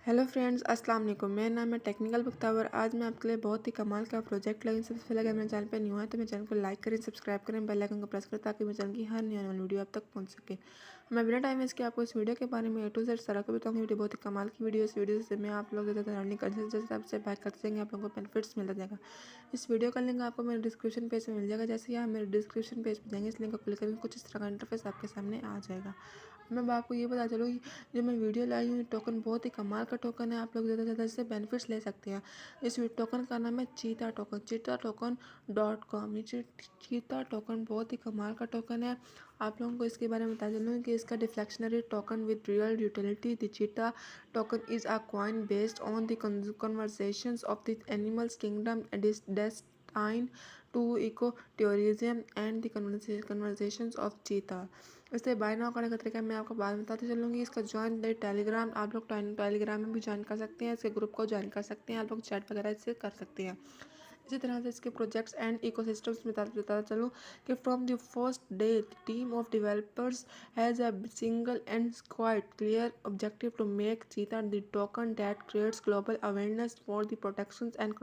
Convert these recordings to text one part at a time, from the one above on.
Hello friends, अस्सलाम वालेकुम। मेरा नाम है टेक्निकल बख्तावर। आज मैं आपके लिए बहुत ही कमाल का प्रोजेक्ट लाऊं। सबसे पहले अगर मेरे चैनल पर न्यू है तो मेरे चैनल को लाइक करें, सब्सक्राइब करें, बेल आइकन को प्रेस करें ताकि मेरे चैनल की हर नई आने वाली वीडियो आप तक पहुंच सके। मैं बिना टाइम वेस्ट के आपको इस वीडियो के बारे में A to Z सारा को बताऊंगी। वीडियो बहुत ही कमाल की वीडियो। इस वीडियो से मैं आप लोग ज़्यादा अर्निंग कर जैसे आपसे बात करते जाएंगे आप लोगों को बेनिफिट्स मिलता जाएगा। इस वीडियो का लिंक आपको मेरे डिस्क्रिप्शन पेज में मिल जाएगा। जैसे ही आप मेरे डिस्क्रिप्शन पेज पर जाएंगे, इस लिंक को क्लिक करेंगे, कुछ इस तरह का इंटरफेस आपके सामने आ जाएगा। मैं आपको ये बता चलूँ, जो मैं वीडियो लाई हूँ, टोकन बहुत ही कमाल का टोकन है। आप लोग ज़्यादा से ज़्यादा इससे बेनिफिट्स ले सकते हैं। इस टोकन का नाम है चीता टोकन, cheetatoken.com। ये चीता टोकन बहुत ही कमाल का टोकन है। आप लोगों को इसके बारे में बता चलूँ कि इसका deflationary token with real utility. The cheetah token is a coin based on the conversations of the animals kingdom destined to eco-tourism and the conversations of cheetah। इससे बाय नाउ करने का तरीका मैं आपको बाद में बताती चलूँगी। इसका ज्वाइन द टेलीग्राम, आप लोग टेलीग्राम में भी ज्वाइन कर सकते हैं। इसके ग्रुप को ज्वाइन कर सकते हैं। आप लोग चैट वगैरह इससे कर सकते हैं। इसी तरह से इसके प्रोजेक्ट्स एंड इकोसिस्टम्स में बताता चलूँ कि from the first day team of developers has a single and quite clear objective to make cheetah the token that creates global awareness for the protection and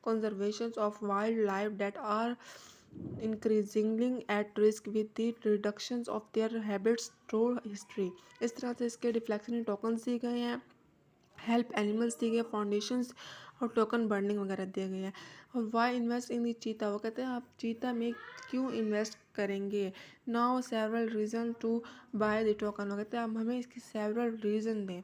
conservations of wildlife that are increasingly at risk with the reductions of their habits through history। इस तरह से इसके reflection tokens दिए गए हैं, help animals दिए गए, foundations और टोकन बर्निंग वगैरह दिए गए हैं। और वाई इन्वेस्ट इन दी चीता, वो कहते हैं आप चीता में क्यों इन्वेस्ट करेंगे। Now several reason to buy the token, वो कहते हैं आप हमें इसकी सेवरल रीज़न दें।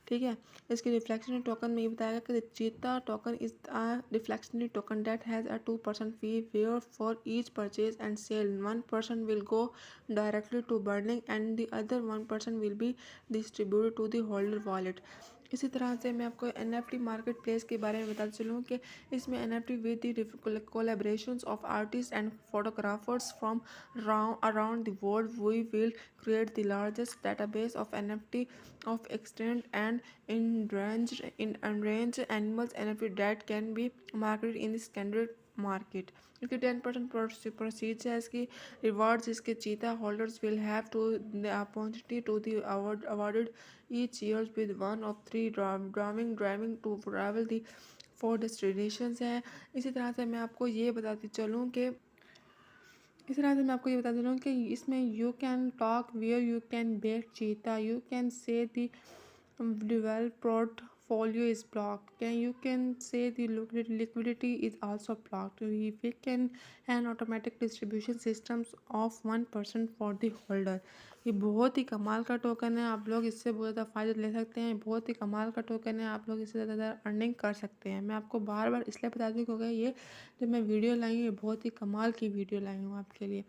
ठीक है, इसके रिफ्लेक्शनरी टोकन में ये बताया कि cheetah token is a reflectionary token that has a 2% fee where for each purchase and sale 1% will go directly to burning and the other 1% will be distributed to the holder wallet. इसी तरह से मैं आपको NFT market place के बारे में बताते चलूँ कि इसमें NFT with the collaborations of artist and photographers from around the world, we will create the largest database of NFT of extinct and endangered animals NFT that can be marketed in the secondary market. इसकी 10% proceeds है। इसकी rewards, इसके cheetah holders will have to the opportunity to the awarded each years with one of three driving to travel the 4 destinations है। इसी तरह से मैं आपको ये बताती चलूँ कि इसमें you can talk where you can bet cheetah, you can say the developed portfolio is blocked. You can say the liquidity is also blocked. We can an automatic distribution systems of 1% for the holder। ये बहुत ही कमाल का token है। आप लोग इससे बहुत ज़्यादा फ़ायदा ले सकते हैं। बहुत ही कमाल का टोकन है। आप लोग इससे ज़्यादा अर्निंग कर सकते हैं। मैं आपको बार बार इसलिए बता दूँ क्योंकि ये जब मैं वीडियो लाई हूँ, ये बहुत ही कमाल की वीडियो लाई हूँ आपके लिए।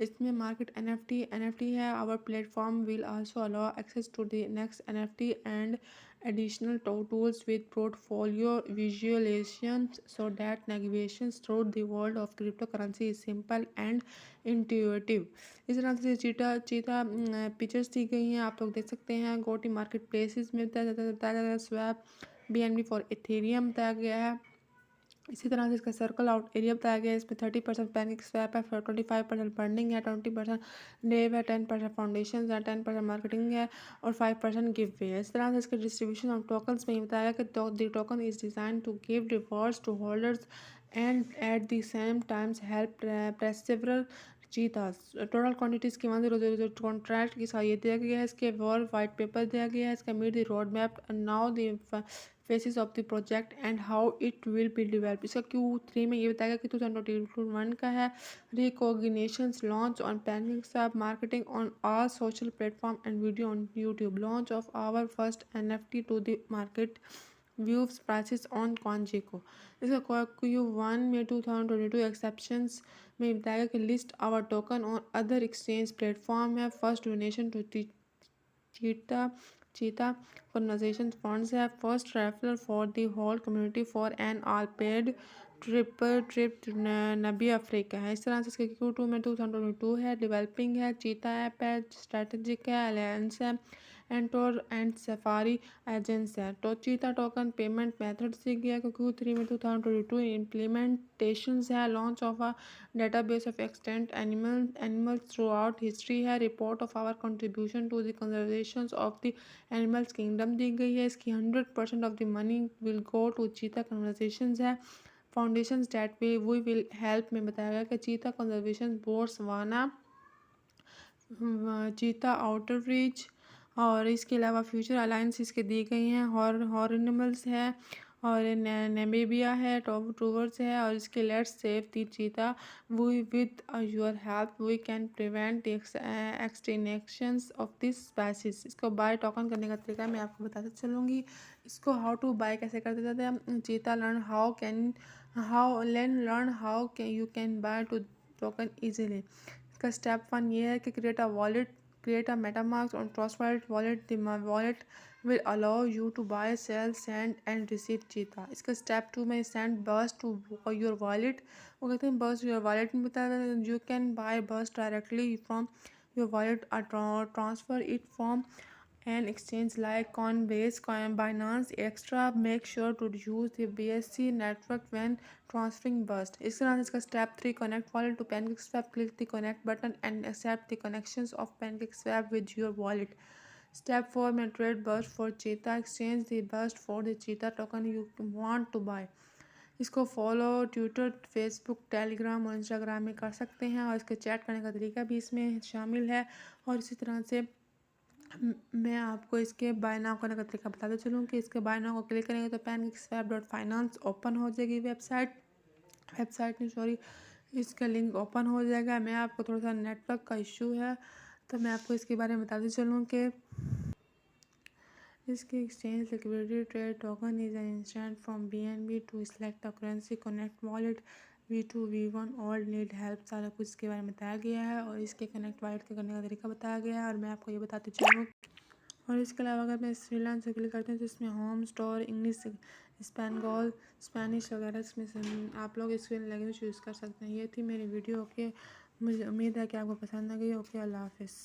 इसमें मार्केट NFT है। Our platform will also allow access to the next NFT and additional tools with portfolio visualization so that navigation through the world of cryptocurrency is simple and intuitive। इस तरह से चीता pictures दी गई हैं, आप लोग देख सकते हैं। गोटी मार्केट प्लेसेस में बताया जाता है। स्वैप BNB फॉर इथेरियम बताया गया है। इसी तरह से इसका सर्कल आउट एरिया बताया गया है। इसमें 30% पैनिक स्वैप है, 25% बर्निंग है, 20% नेव है, 10% फाउंडेशन है, 10% मार्केटिंग है और 5% गिव वे है। इस तरह से इसके डिस्ट्रीब्यूशन ऑफ टोकन्स में बताया कि the token is design to give rewards to holders and at the same times help several cheetahs. Total quantities की 1000 कॉन्ट्रैक्ट की ये दिया गया है। इसके वर्ल्ड वाइट पेपर दिया गया है। इसका meet the road map now the phases of the project and how it will be develop. इसका Q3 में ये बताया कि 2021 का है। Recognitions launch on panic sub marketing on all social platform and video on YouTube. Launch of our first NFT to the market views prices on CoinGecko. इसका Q1 में 2022 exceptions में बताया कि list our token on other exchange platform है। First donation to cheetah conversation funds है। First referral for the whole community for an all paid trip नबी Africa है। इस तरह से इसके Q2 में 2022 है। डेवलपिंग है, चीता ऐप है, स्ट्रेटेजिक है, अलायंस है, एंटोर एंड सफारी एजेंट्स है। तो चीता टोकन पेमेंट मेथड सीख गया कि Q3 में 2022 इम्प्लीमेंटेशंस है। Launch of a database of extant animals throughout history है। Report of our contribution to the conservation of the animals kingdom दी गई है। इसकी 100% of the money will go to cheetah conversation है। Foundation that we will help में बताया गया कि cheetah conservation Botswana, cheetah outer reach और इसके अलावा फ्यूचर अलायंस इसके दी गई हैं। हॉर्निमल्स है और नेमीबिया है, टूवर्स है और इसके let's save the cheetah we with your help we can prevent the extinctions of this species. इसको बाय टोकन करने का तरीका मैं आपको बताते चलूँगी। इसको हाउ टू बाय कैसे करते जाते हैं। चीता learn how can you can by two token easily. इसका स्टेप 1 ये है कि create a MetaMask on Trust Wallet. The wallet will allow you to buy, sell, send and receive चीता। इसका स्टेप 2 में send burst to your wallet। वो कहते हैं burst your wallet में बताया था you can buy burst directly from your wallet or transfer it from an exchange like Coinbase, Binance Extra। Make sure to use the BSC network when transferring burst। इस तरह से इसका step 3 connect wallet to PancakeSwap। Click the connect button and accept the connections of PancakeSwap with your wallet। Step 4 में trade burst for cheetah। Exchange the burst for the cheetah token you want to buy। इसको follow Twitter, Facebook, Telegram और Instagram में कर सकते हैं और इसके chat करने का तरीका भी इसमें शामिल है। और इसी तरह से मैं आपको इसके बाय नाउ करने का तरीका बताते चलूँ कि इसके बाय नाउ को क्लिक करेंगे तो PancakeSwap.finance ओपन हो जाएगी वेबसाइट नहीं सॉरी, इसका लिंक ओपन हो जाएगा। मैं आपको थोड़ा सा नेटवर्क का इशू है तो मैं आपको इसके बारे में बताते चलूँ कि इसकी exchange liquidity trade token is an instant from BNB to select a currency connect wallet V2 V1 all need help. सारा कुछ इसके बारे में बताया गया है और इसके कनेक्ट वॉलेट के करने का तरीका बताया गया है। और मैं आपको ये बताते चलूँ और इसके अलावा अगर मैं फ्रीलांस से क्लिक करते हैं तो इसमें होम स्टोर, इंग्लिश, स्पेनगोल, स्पेनिश वगैरह इसमें से आप लोग इसके लैंग्वेज यूज़ कर सकते हैं। ये थी मेरी वीडियो। ओके, मुझे उम्मीद है कि आपको पसंद आ गई। ओके, अल्लाह हाफिज़।